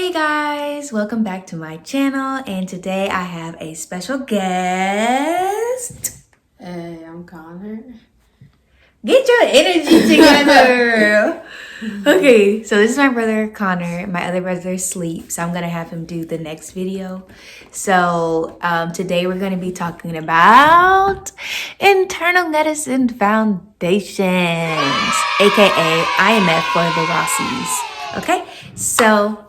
Hey guys, welcome back to my channel, and today I have a special guest. Hey, I'm Connor. Get your energy together. Okay, so this is my brother Connor. My other brother sleeps, so I'm gonna have him do the next video. So today we're gonna be talking about internal medicine foundations, aka IMF for the Rossies. Okay, so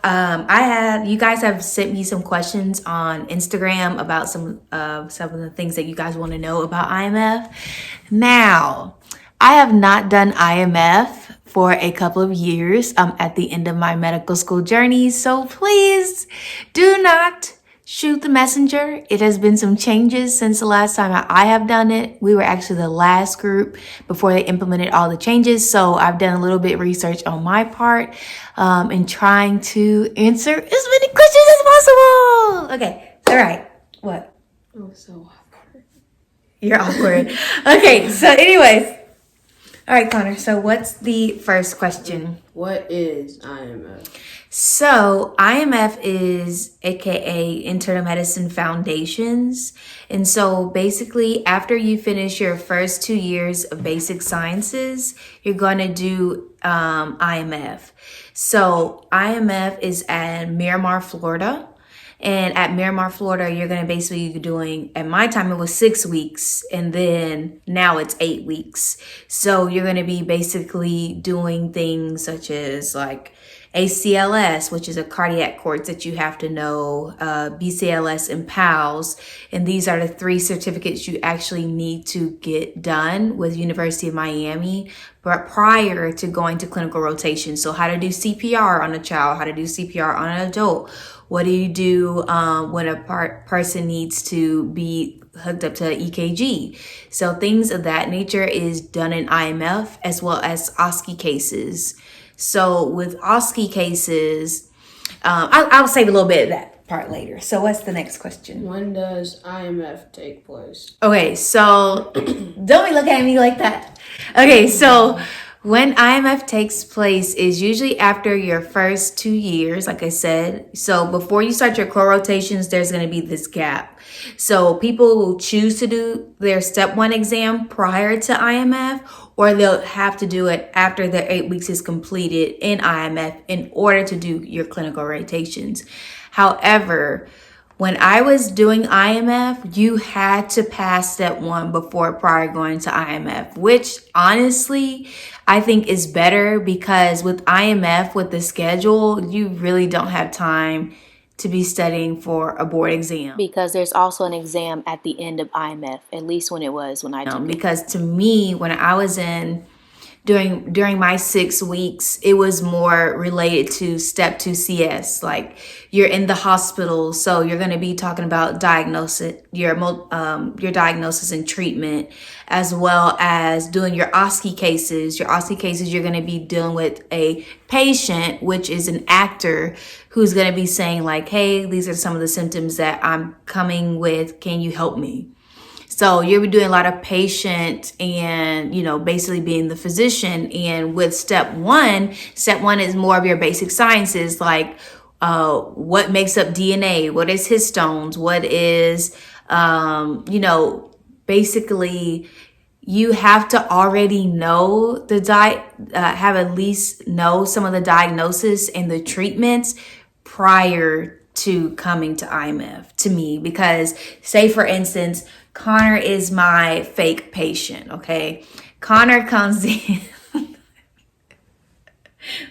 you guys have sent me some questions on Instagram about some of the things that you guys want to know about IMF. Now, I have not done IMF for a couple of years. I'm at the end of my medical school journey, so please do not shoot the messenger. It has been some changes since the last time I have done it. We were actually the last group before they implemented all the changes. So I've done a little bit of research on my part and trying to answer as many questions as possible. Okay. All right. What? Oh, so awkward. You're awkward. Okay. So anyways. All right, Connor. So what's the first question? What is IMF? So IMF is aka Internal Medicine Foundations. And so basically after you finish your first 2 years of basic sciences, you're going to do IMF. So IMF is at Miramar, Florida. And at Miramar, Florida, you're going to basically be doing, at my time, it was 6 weeks. And then now it's 8 weeks. So you're going to be basically doing things such as like ACLS, which is a cardiac course that you have to know, BCLS and PALS. And these are the 3 certificates you actually need to get done with University of Miami, but prior to going to clinical rotation. So how to do CPR on a child, how to do CPR on an adult. What do you do when a person needs to be hooked up to EKG? So things of that nature is done in IMF, as well as OSCE cases. So with OSCE cases, I'll save a little bit of that part later. So what's the next question? When does IMF take place? Okay, so don't be looking at me like that. Okay, so when IMF takes place is usually after your first 2 years, like I said. So before you start your co-rotations, there's going to be this gap. So people will choose to do their step 1 exam prior to IMF, or they'll have to do it after their 8 weeks is completed in IMF in order to do your clinical rotations. However, when I was doing IMF, you had to pass step 1 prior going to IMF, which honestly, I think is better because with IMF, with the schedule, you really don't have time to be studying for a board exam. Because there's also an exam at the end of IMF, at least when it was when I took it. Because to me, when I was during my 6 weeks, it was more related to step 2 CS. Like you're in the hospital, so you're going to be talking about your diagnosis and treatment, as well as doing your OSCE cases. Your OSCE cases, you're going to be dealing with a patient, which is an actor, who's going to be saying like, hey, these are some of the symptoms that I'm coming with. Can you help me? So you'll be doing a lot of patient and, basically being the physician. And with step 1 is more of your basic sciences, like what makes up DNA, what is histones, what is, basically you have to already know have at least know some of the diagnosis and the treatments prior to coming to IMF, to me. Because say for instance, Connor is my fake patient, okay? Connor comes in.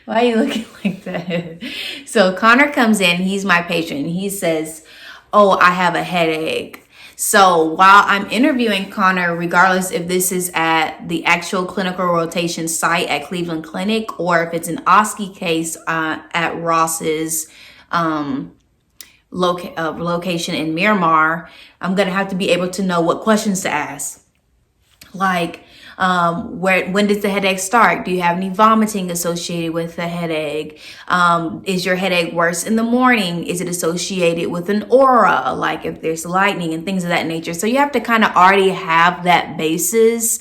Why are you looking like that? So Connor comes in, he's my patient. He says, oh, I have a headache. So while I'm interviewing Connor, regardless if this is at the actual clinical rotation site at Cleveland Clinic or if it's an OSCE case at Ross's location in Miramar, I'm going to have to be able to know what questions to ask. Like, when does the headache start? Do you have any vomiting associated with the headache? Is your headache worse in the morning? Is it associated with an aura? Like if there's lightning and things of that nature. So you have to kind of already have that basis,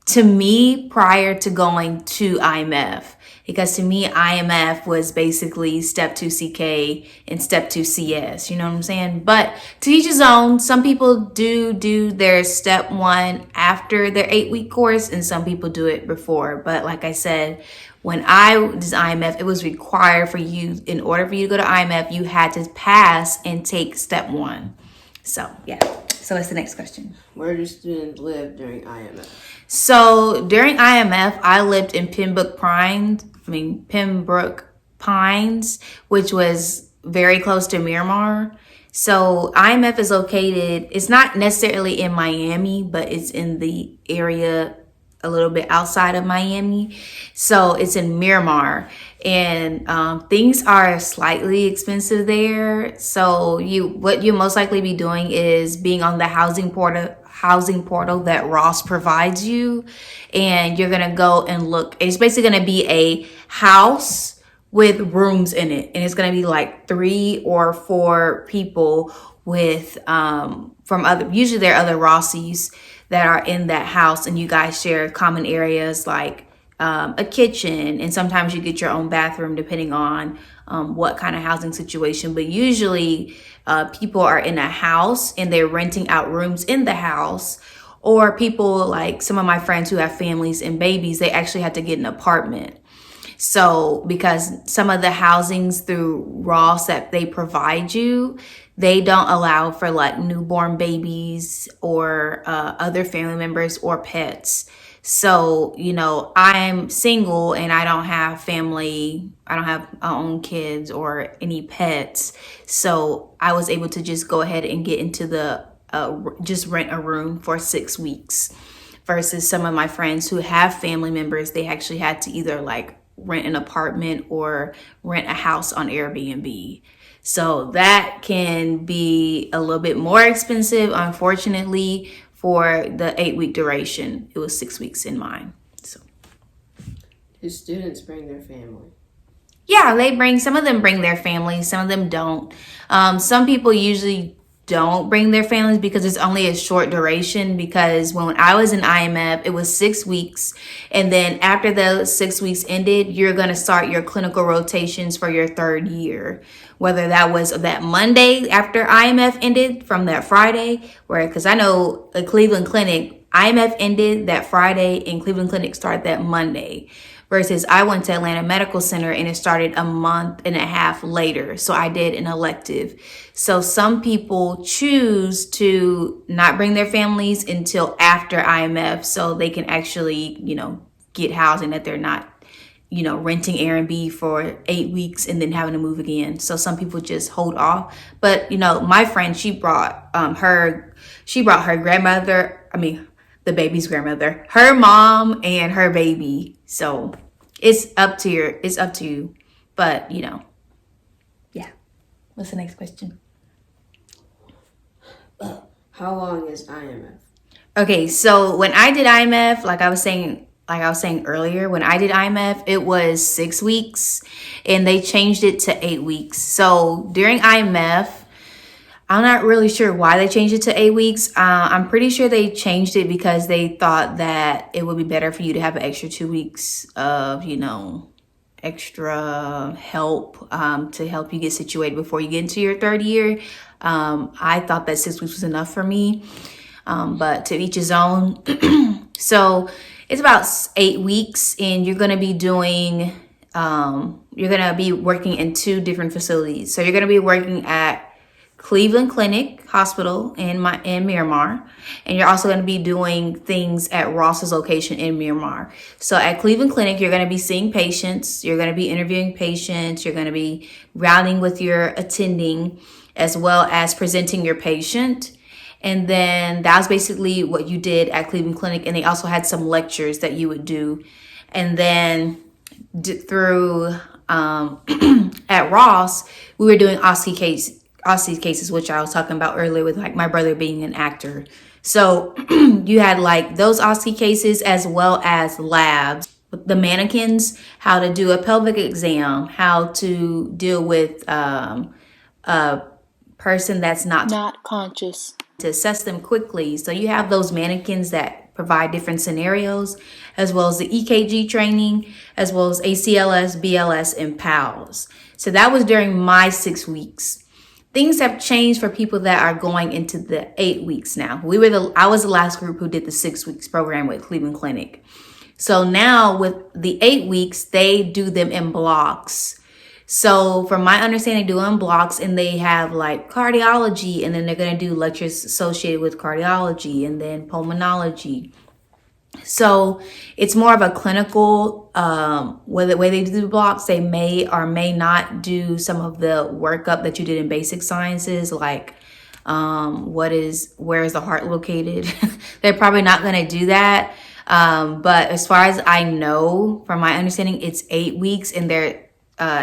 to me, prior to going to IMF. because to me, IMF was basically step 2 CK and step 2 CS. You know what I'm saying? But to each his own. Some people do their step 1 after their 8-week course, and some people do it before. But like I said, when I did IMF, it was required for you, in order for you to go to IMF, you had to pass and take step 1. So, yeah. So what's the next question? Where do students live during IMF? So during IMF, I lived in Pembroke Pines, which was very close to Miramar. So IMF is located, it's not necessarily in Miami, but it's in the area a little bit outside of Miami. So it's in Miramar, and things are slightly expensive there. So what you most likely be doing is being on the housing portal that Ross provides you, and you're gonna go and look. It's basically gonna be a house with rooms in it, and it's gonna be like 3 or 4 people with from other, usually there are other Rossies that are in that house, and you guys share common areas like a kitchen, and sometimes you get your own bathroom depending on what kind of housing situation. But usually people are in a house and they're renting out rooms in the house, or people like some of my friends who have families and babies, they actually have to get an apartment. So because some of the housings through Ross that they provide you, they don't allow for like newborn babies or other family members or pets. So, I'm single and I don't have family. I don't have my own kids or any pets. So I was able to just go ahead and get into just rent a room for 6 weeks, versus some of my friends who have family members, they actually had to either like rent an apartment or rent a house on Airbnb. So that can be a little bit more expensive, unfortunately, for the 8-week duration. It was 6 weeks in mine. So, Do students bring their family? yeah, some of them bring their families, some of them don't. Some people usually don't bring their families because it's only a short duration. Because when I was in IMF, it was 6 weeks. And then after those 6 weeks ended, you're going to start your clinical rotations for your 3rd year. Whether that was that Monday after IMF ended from that Friday, because I know at Cleveland Clinic, IMF ended that Friday and Cleveland Clinic started that Monday. Versus I went to Atlanta Medical Center and it started a month and a half later. So I did an elective. So some people choose to not bring their families until after IMF so they can actually, get housing, that they're not, renting Airbnb for 8 weeks and then having to move again. So some people just hold off. But, my friend, she brought her grandmother, the baby's grandmother, her mom, and her baby. So it's up to you. But yeah. What's the next question? How long is IMF? Okay, so when I did IMF, like I was saying earlier, when I did IMF, it was 6 weeks, and they changed it to 8 weeks. So during IMF, I'm not really sure why they changed it to 8 weeks. I'm pretty sure they changed it because they thought that it would be better for you to have an extra 2 weeks of, extra help to help you get situated before you get into your 3rd year. I thought that 6 weeks was enough for me, but to each his own. So it's about 8 weeks, and you're going to be working in 2 different facilities. So you're going to be working at Cleveland Clinic Hospital in Miramar, and you're also going to be doing things at Ross's location in Miramar. So at Cleveland Clinic, you're going to be seeing patients, you're going to be interviewing patients, you're going to be routing with your attending, as well as presenting your patient. And then that was basically what you did at Cleveland Clinic, and they also had some lectures that you would do. And then through at Ross, we were doing OSCE cases, which I was talking about earlier with like my brother being an actor. So you had like those OSCE cases as well as labs, the mannequins, how to do a pelvic exam, how to deal with a person that's not conscious, to assess them quickly. So you have those mannequins that provide different scenarios, as well as the EKG training, as well as ACLS, BLS, and PALS. So that was during my 6 weeks. Things have changed for people that are going into the 8 weeks now. I was the last group who did the 6 weeks program with Cleveland Clinic. So now with the 8 weeks, they do them in blocks. So from my understanding, they do in blocks, and they have like cardiology, and then they're going to do lectures associated with cardiology and then pulmonology. So it's more of a clinical, the way they do the blocks. They may or may not do some of the workup that you did in basic sciences, like where is the heart located? They're probably not going to do that. But as far as I know, from my understanding, it's 8 weeks, and they're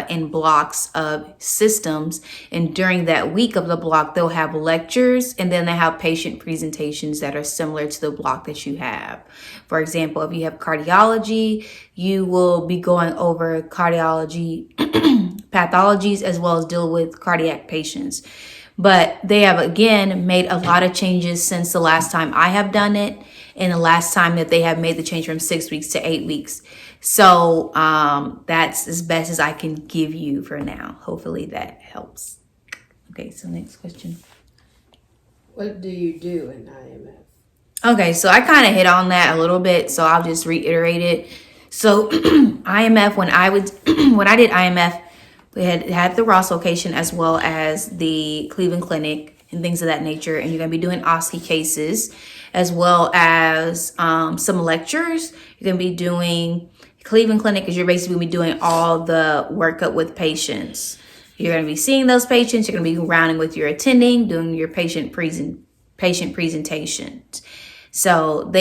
in blocks of systems. And during that week of the block, they'll have lectures, and then they have patient presentations that are similar to the block that you have. For example, if you have cardiology, you will be going over cardiology pathologies as well as deal with cardiac patients. But they have, again, made a lot of changes since the last time I have done it, and the last time that they have made the change from 6 weeks to 8 weeks. So that's as best as I can give you for now. Hopefully that helps. Okay, so next question. What do you do in IMF? Okay, so I kind of hit on that a little bit, so I'll just reiterate it. So IMF, when I did IMF, we had the Ross location as well as the Cleveland Clinic and things of that nature. And you're going to be doing OSCE cases as well as some lectures. You're going to be doing Cleveland Clinic, is you're basically going to be doing all the workup with patients. You're going to be seeing those patients. You're going to be rounding with your attending, doing your patient presentations. So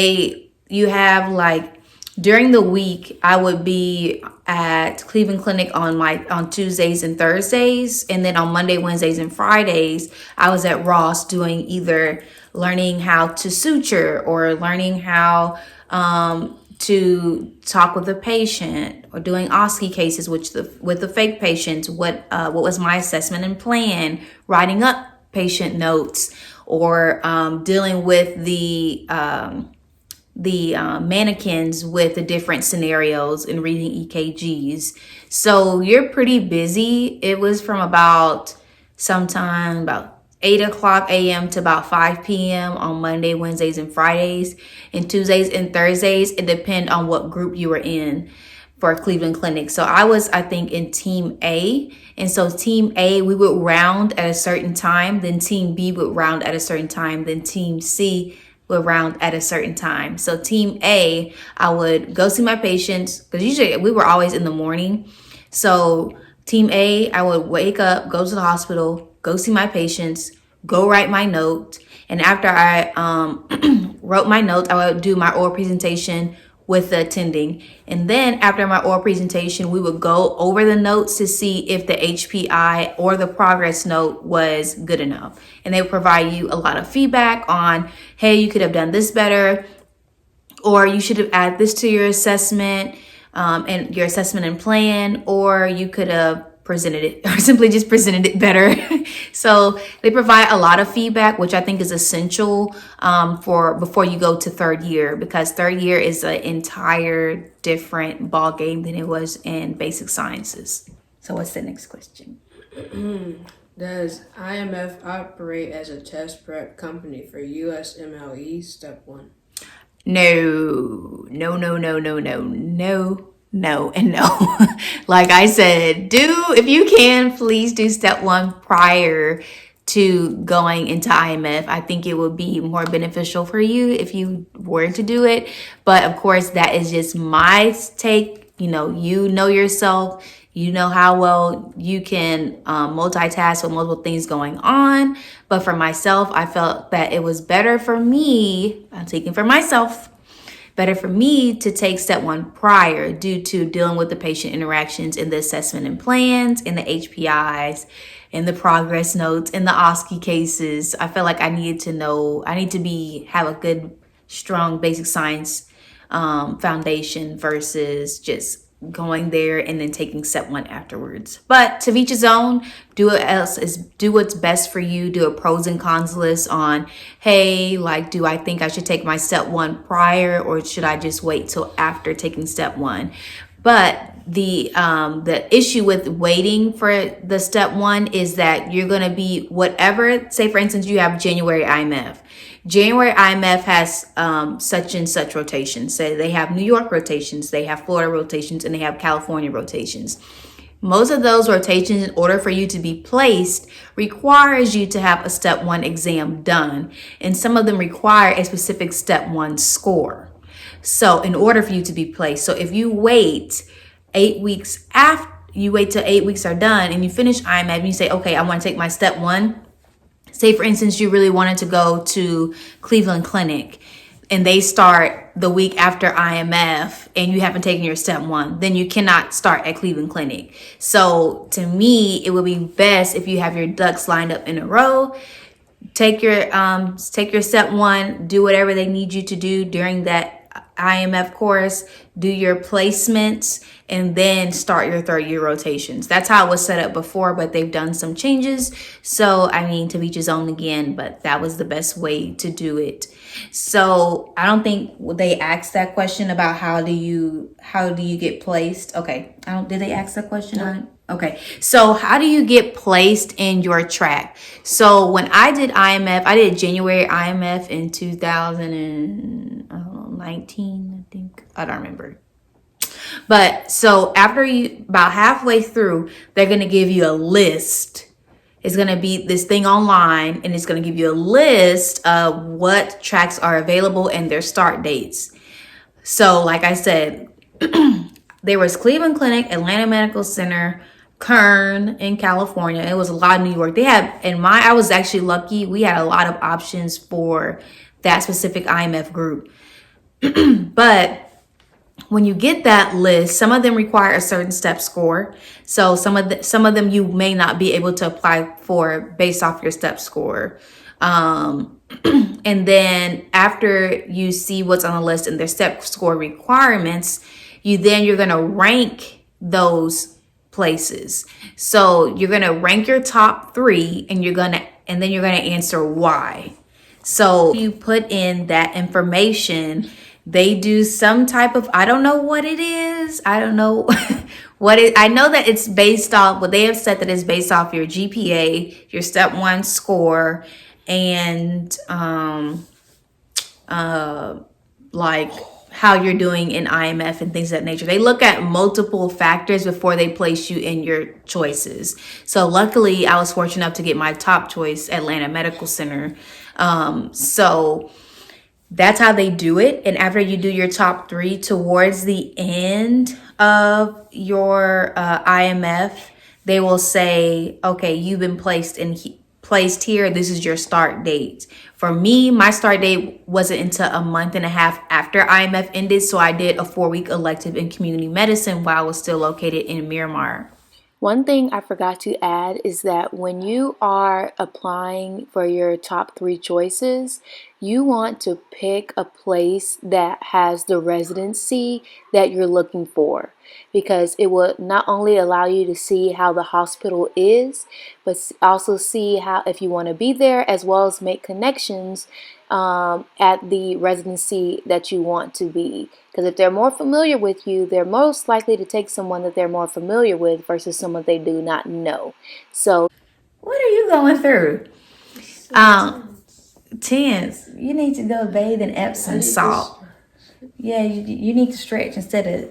you have like during the week, I would be at Cleveland Clinic on Tuesdays and Thursdays. And then on Monday, Wednesdays, and Fridays, I was at Ross doing either learning how to suture or learning how to talk with the patient, or doing OSCE cases with the fake patients. What was my assessment and plan? Writing up patient notes, or dealing with the mannequins with the different scenarios and reading EKGs. So you're pretty busy. It was from about 8 o'clock a.m. to about 5 p.m. on Monday, Wednesdays, and Fridays. And Tuesdays and Thursdays, it depends on what group you were in for Cleveland Clinic. So I was, I think, in Team A. And so Team A, we would round at a certain time. Then Team B would round at a certain time. Then Team C would round at a certain time. So Team A, I would go see my patients, because usually we were always in the morning. So Team A, I would wake up, go to the hospital, go see my patients, go write my note. And after I wrote my note, I would do my oral presentation with the attending. And then after my oral presentation, we would go over the notes to see if the HPI or the progress note was good enough. And they would provide you a lot of feedback on, hey, you could have done this better, or you should have added this to your assessment and your assessment and plan, or you could have presented it or simply just presented it better. So they provide a lot of feedback, which I think is essential for before you go to third year, because third year is an entire different ball game than it was in basic sciences. So what's the next question? Does IMF operate as a test prep company for USMLE Step 1? No, and no. Like I said, if you can, please do step 1 prior to going into IMF. I think it would be more beneficial for you if you were to do it. But of course, that is just my take. You know yourself. You know how well you can multitask with multiple things going on. But for myself, I felt that it was better for me, I'm speaking for myself, better for me to take step 1 prior, due to dealing with the patient interactions in the assessment and plans, in the HPIs, in the progress notes, in the OSCE cases. I felt like I need to have a good, strong basic science foundation versus just going there and then taking step one afterwards. But to each his own. Do what's best for you. Do a pros and cons list on, hey, like, do I think I should take my step one prior, or should I just wait till after taking step one? But the issue with waiting for the step one is that you're going to be whatever. Say for instance, you have January IMF. January IMF has such and such rotations. So they have New York rotations, they have Florida rotations, and they have California rotations. Most of those rotations, in order for you to be placed, requires you to have a step one exam done. And some of them require a specific step one score. So in order for you to be placed. So if you wait 8 weeks after, you wait till 8 weeks are done and you finish IMF and you say, okay, I want to take my step one. Say for instance, you really wanted to go to Cleveland Clinic and they start the week after IMF and you haven't taken your step one, then you cannot start at Cleveland Clinic. So to me, it would be best if you have your ducks lined up in a row. Take your step one, do whatever they need you to do during that IMF course, do your placements, and then start your third year rotations. That's how it was set up before, but they've done some changes. So, I mean, to each his own again, but that was the best way to do it. So I don't think they asked that question about how do you get placed. Okay. Did they ask that question on it? Okay. So how do you get placed in your track? So when I did IMF, I did January IMF in 2019, I think. I don't remember. But so after you, about halfway through, they're going to give you a list. It's going to be this thing online and it's going to give you a list of what tracks are available and their start dates. So like I said, there was Cleveland Clinic, Atlanta Medical Center, Kern in California. It was a lot in New York. They had, I was actually lucky. We had a lot of options for that specific IMF group. But when you get that list, some of them require a certain step score. So some of them you may not be able to apply for based off your step score. And then after you see what's on the list and their step score requirements, you're going to rank those places. So you're going to rank your top 3 and then you're going to answer why. So you put in that information. They do some type of, I don't know what it is. I don't know I know that it's based off, what they have said that it's based off your GPA, your step 1 score, and like how you're doing in IMF and things of that nature. They look at multiple factors before they place you in your choices. So luckily I was fortunate enough to get my top choice, Atlanta Medical Center. So that's how they do it. And after you do your top 3, towards the end of your IMF, they will say, okay, you've been placed here. This is your start date. For me, my start date wasn't until a month and a half after IMF ended. So I did a 4-week elective in community medicine while I was still located in Miramar. One thing I forgot to add is that when you are applying for your top 3 choices, you want to pick a place that has the residency that you're looking for, because it will not only allow you to see how the hospital is, but also see how, if you want to be there, as well as make connections at the residency that you want to be. Because if they're more familiar with you, they're most likely to take someone that they're more familiar with versus someone they do not know. So, what are you going through? Tense. You need to go bathe in Epsom salt. Yeah, you need to stretch instead of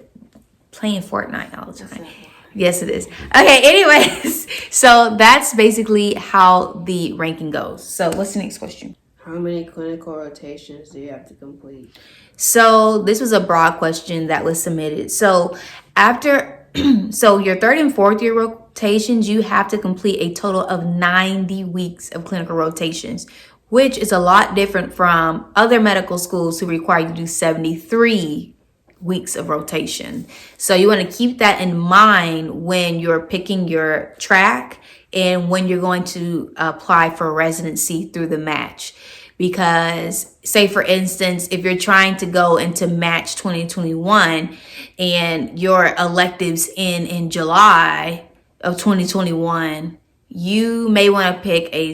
playing Fortnite all the time. Yes, it is. Okay, anyways, so that's basically how the ranking goes. So what's the next question? How many clinical rotations do you have to complete? So this was a broad question that was submitted. So after, so your 3rd and 4th year rotations, you have to complete a total of 90 weeks of clinical rotations, which is a lot different from other medical schools who require you to do 73 weeks of rotation. So you want to keep that in mind when you're picking your track and when you're going to apply for residency through the match. because say for instance, if you're trying to go into Match 2021 and your electives in July of 2021, you may want to pick an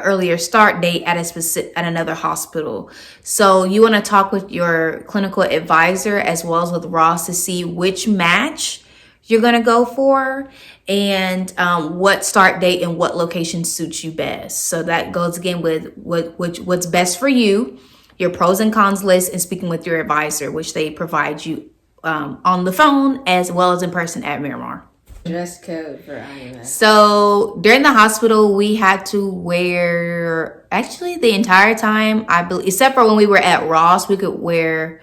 earlier start date at at another hospital. So you want to talk with your clinical advisor as well as with Ross to see which match you're going to go for, and what start date and what location suits you best. So that goes again with what's best for you, your pros and cons list, and speaking with your advisor, which they provide you on the phone as well as in person at Miramar. Dress code for IMF. So during the hospital, we had to wear, actually the entire time, I believe, except for when we were at Ross, we could wear,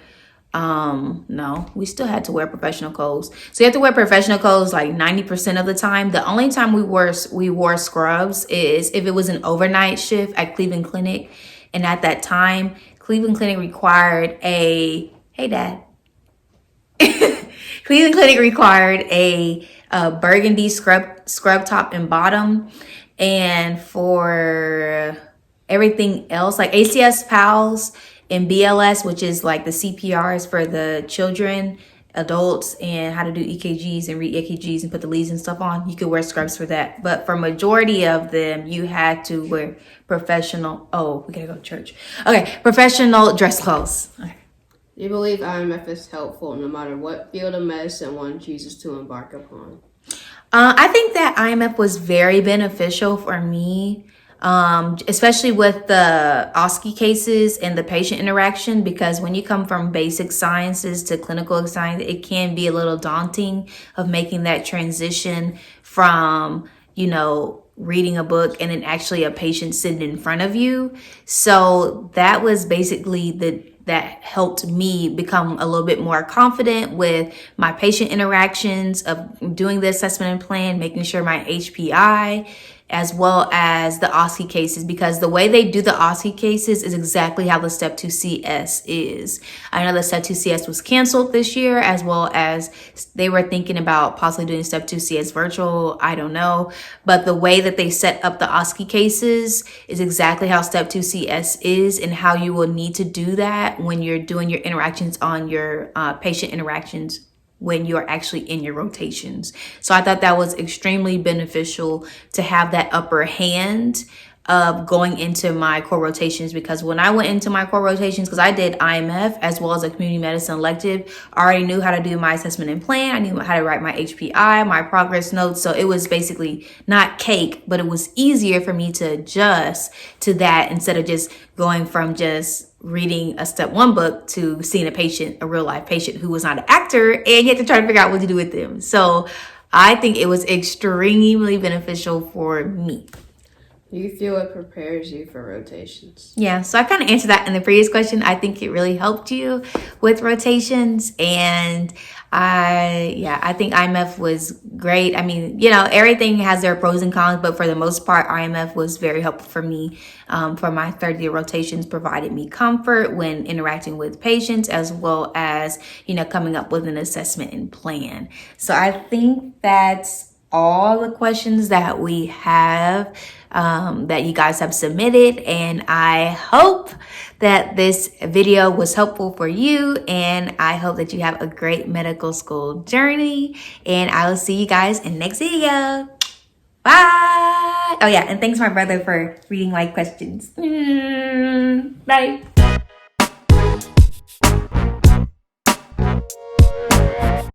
no, we still had to wear professional clothes. So you have to wear professional clothes like 90% of the time. The only time we wore scrubs is if it was an overnight shift at Cleveland Clinic. And at that time, Cleveland Clinic required hey dad. Cleveland Clinic required a burgundy scrub top and bottom, and for everything else like ACS PALS and BLS, which is like the CPRs for the children, adults, and how to do EKGs and read EKGs and put the leads and stuff on, you could wear scrubs for that. But for majority of them, you had to wear professional, we gotta go to church, professional dress clothes. Okay. Do you believe IMF is helpful no matter what field of medicine one chooses to embark upon? I think that IMF was very beneficial for me, especially with the OSCE cases and the patient interaction, because when you come from basic sciences to clinical science, it can be a little daunting of making that transition from, reading a book and then actually a patient sitting in front of you. So that was basically that helped me become a little bit more confident with my patient interactions of doing the assessment and plan, making sure my HPI, as well as the OSCE cases, because the way they do the OSCE cases is exactly how the Step 2 CS is. I know the Step 2 CS was canceled this year, as well as they were thinking about possibly doing Step 2 CS virtual. I don't know. But the way that they set up the OSCE cases is exactly how Step 2 CS is, and how you will need to do that when you're doing your interactions on your patient interactions when you're actually in your rotations. So I thought that was extremely beneficial to have that upper hand of going into my core rotations, because when I went into my core rotations, because I did IMF as well as a community medicine elective, I already knew how to do my assessment and plan. I knew how to write my HPI, my progress notes. So it was basically not cake, but it was easier for me to adjust to that instead of just going from just reading a Step 1 book to seeing a real life patient who was not an actor, and you have to try to figure out what to do with them. So I think it was extremely beneficial for me. Do you feel it prepares you for rotations? Yeah, so I kind of answered that in the previous question. I think it really helped you with rotations, and I think IMF was great. I mean, everything has their pros and cons, but for the most part, IMF was very helpful for me. For my third year rotations, provided me comfort when interacting with patients, as well as, coming up with an assessment and plan. So I think that's all the questions that we have, that you guys have submitted, and I hope that this video was helpful for you, and I hope that you have a great medical school journey, and I will see you guys in the next video. Bye. Oh yeah, and thanks my brother for reading my questions. Bye.